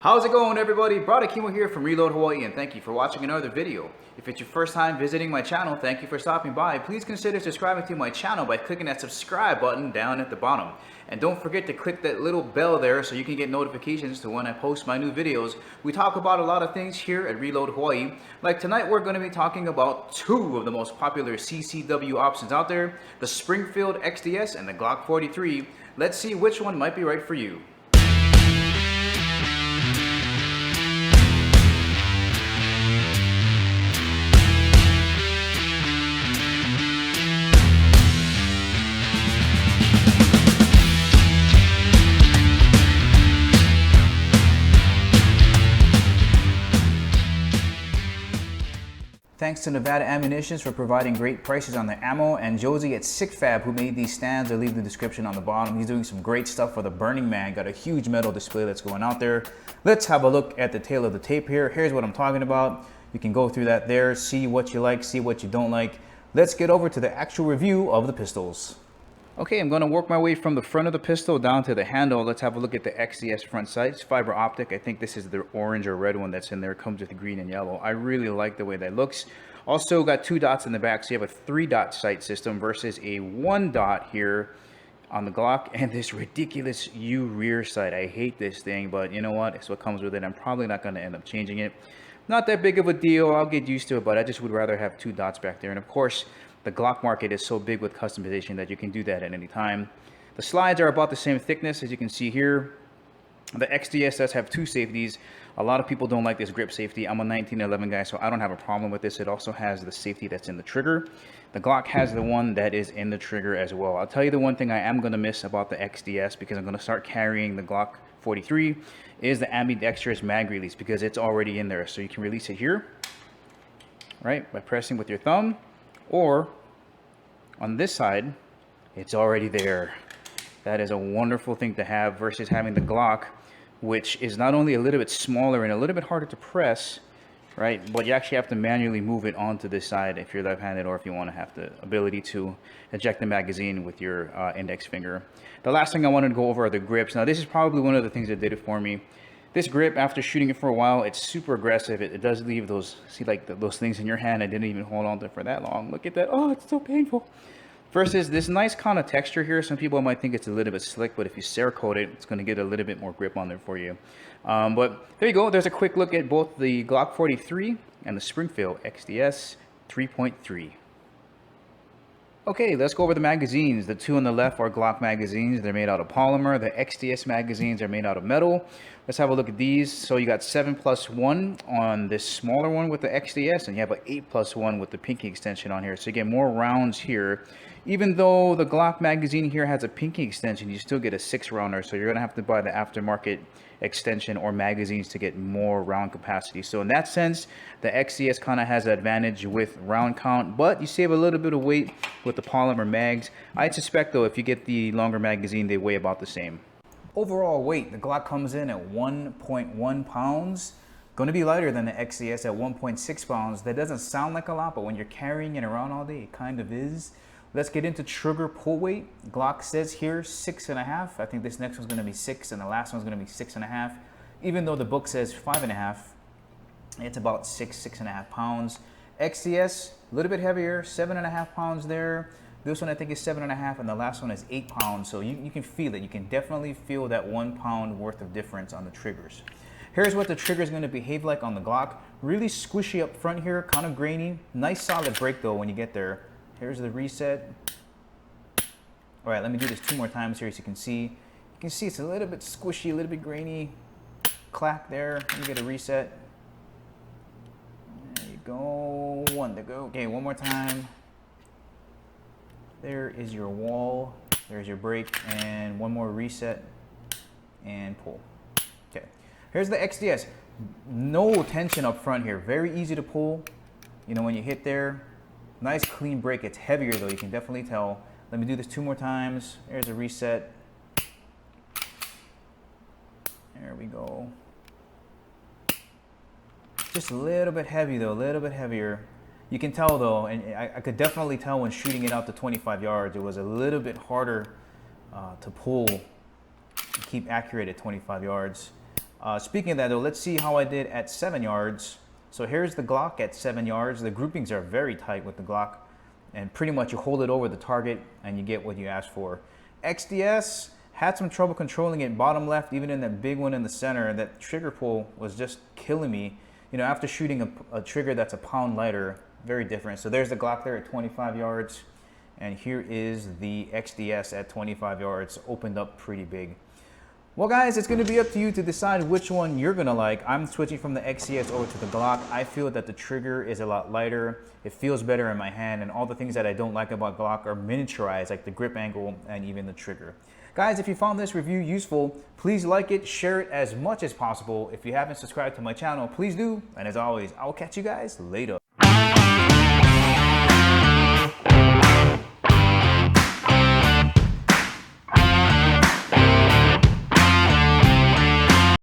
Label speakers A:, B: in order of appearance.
A: How's it going, everybody? Brother Kimo here from Reload Hawaii, and thank you for watching another video. If it's your first time visiting my channel, thank you for stopping by. Please consider subscribing to my channel by clicking that subscribe button down at the bottom. And don't forget to click that little bell there so you can get notifications to when I post my new videos. We talk about a lot of things here at Reload Hawaii. Like tonight, we're going to be talking about two of the most popular CCW options out there, the Springfield Xds and the Glock 43. Let's see which one might be right for you. Thanks to Nevada Ammunitions for providing great prices on the ammo, and Josie at SickFab who made these stands. I'll leave the description on the bottom. He's doing some great stuff for the Burning Man. Got a huge metal display that's going out there. Let's have a look at the tail of the tape here. Here's what I'm talking about. You can go through that there, see what you like, see what you don't like. Let's get over to the actual review of the pistols. Okay, I'm going to work my way from the front of the pistol down to the handle. Let's have a look at the XDS front sight. It's fiber optic. I think this is the orange or red one that's in there. It comes with green and yellow. I really like the way that looks. Also got 2 dots in the back, so you have a 3-dot sight system versus a 1-dot here on the Glock, and this ridiculous U rear sight. I hate this thing, but you know what? It's what comes with it. I'm probably not going to end up changing it. Not that big of a deal. I'll get used to it, but I just would rather have 2 dots back there. And of course, the Glock market is so big with customization that you can do that at any time. The slides are about the same thickness as you can see here. The XDS does have 2 safeties. A lot of people don't like this grip safety. I'm a 1911 guy, so I don't have a problem with this. It also has the safety that's in the trigger. The Glock has the one that is in the trigger as well. I'll tell you the one thing I am going to miss about the XDS, because I'm going to start carrying the Glock 43, is the ambidextrous mag release, because it's already in there. So you can release it here, right, by pressing with your thumb, or on this side, it's already there. That is a wonderful thing to have versus having the Glock, which is not only a little bit smaller and a little bit harder to press, right, but you actually have to manually move it onto this side if you're left-handed, or if you want to have the ability to eject the magazine with your index finger. The last thing I wanted to go over are the grips. Now, this is probably one of the things that did it for me. This grip, after shooting it for a while, it's super aggressive. It does leave those, see, like those things in your hand. I didn't even hold on to it for that long. Look at that. Oh, it's so painful. Versus this nice kind of texture here. Some people might think it's a little bit slick, but if you Cerakote it, it's going to get a little bit more grip on there for you. But there you go. There's a quick look at both the Glock 43 and the Springfield XDS 3.3. Okay, let's go over the magazines. The 2 on the left are Glock magazines. They're made out of polymer. The XDS magazines are made out of metal. Let's have a look at these. So you got 7+1 on this smaller one with the XDS, and you have an 8+1 with the pinky extension on here. So you get more rounds here. Even though the Glock magazine here has a pinky extension, you still get a 6-rounder. So you're going to have to buy the aftermarket extension or magazines to get more round capacity. So in that sense, the XDS kind of has an advantage with round count, but you save a little bit of weight with the polymer mags. I'd suspect though, if you get the longer magazine, they weigh about the same. Overall weight, the Glock comes in at 1.1 pounds. Going to be lighter than the XDS at 1.6 pounds. That doesn't sound like a lot, but when you're carrying it around all day, it kind of is. Let's get into trigger pull weight. Glock says here 6.5. I think this next one's going to be 6, and the last one's going to be 6.5. Even though the book says 5.5, it's about 6.5 pounds. XDS, a little bit heavier, 7.5 pounds there. This one I think is 7.5, and the last one is 8 pounds. So you can feel it. You can definitely feel that 1 pound worth of difference on the triggers. Here's what the trigger is going to behave like on the Glock. Really squishy up front here, kind of grainy. Nice solid break though when you get there. Here's the reset. All right, let me do this 2 more times here so you can see. You can see it's a little bit squishy, a little bit grainy. Clack there. Let me get a reset. There you go. 1 to go. Okay, 1 more time. There is your wall. There's your break, and 1 more reset and pull. Okay. Here's the XDS. No tension up front here. Very easy to pull. You know, when you hit there. Nice clean break. It's heavier though, you can definitely tell. Let me do this 2 more times. There's a reset. There we go. Just a little bit heavy though, a little bit heavier. You can tell though, and I could definitely tell when shooting it out to 25 yards, it was a little bit harder to pull and keep accurate at 25 yards. Speaking of that though, let's see how I did at 7 yards. So here's the Glock at 7 yards. The groupings are very tight with the Glock, and pretty much you hold it over the target and you get what you asked for. XDS, had some trouble controlling it bottom left, even in that big one in the center. That trigger pull was just killing me. You know, after shooting a trigger that's a pound lighter, very different. So there's the Glock there at 25 yards. And here is the XDS at 25 yards, opened up pretty big. Well guys, it's gonna be up to you to decide which one you're gonna like. I'm switching from the XDS over to the Glock. I feel that the trigger is a lot lighter. It feels better in my hand, and all the things that I don't like about Glock are miniaturized, like the grip angle and even the trigger. Guys, if you found this review useful, please like it, share it as much as possible. If you haven't subscribed to my channel, please do. And as always, I'll catch you guys later.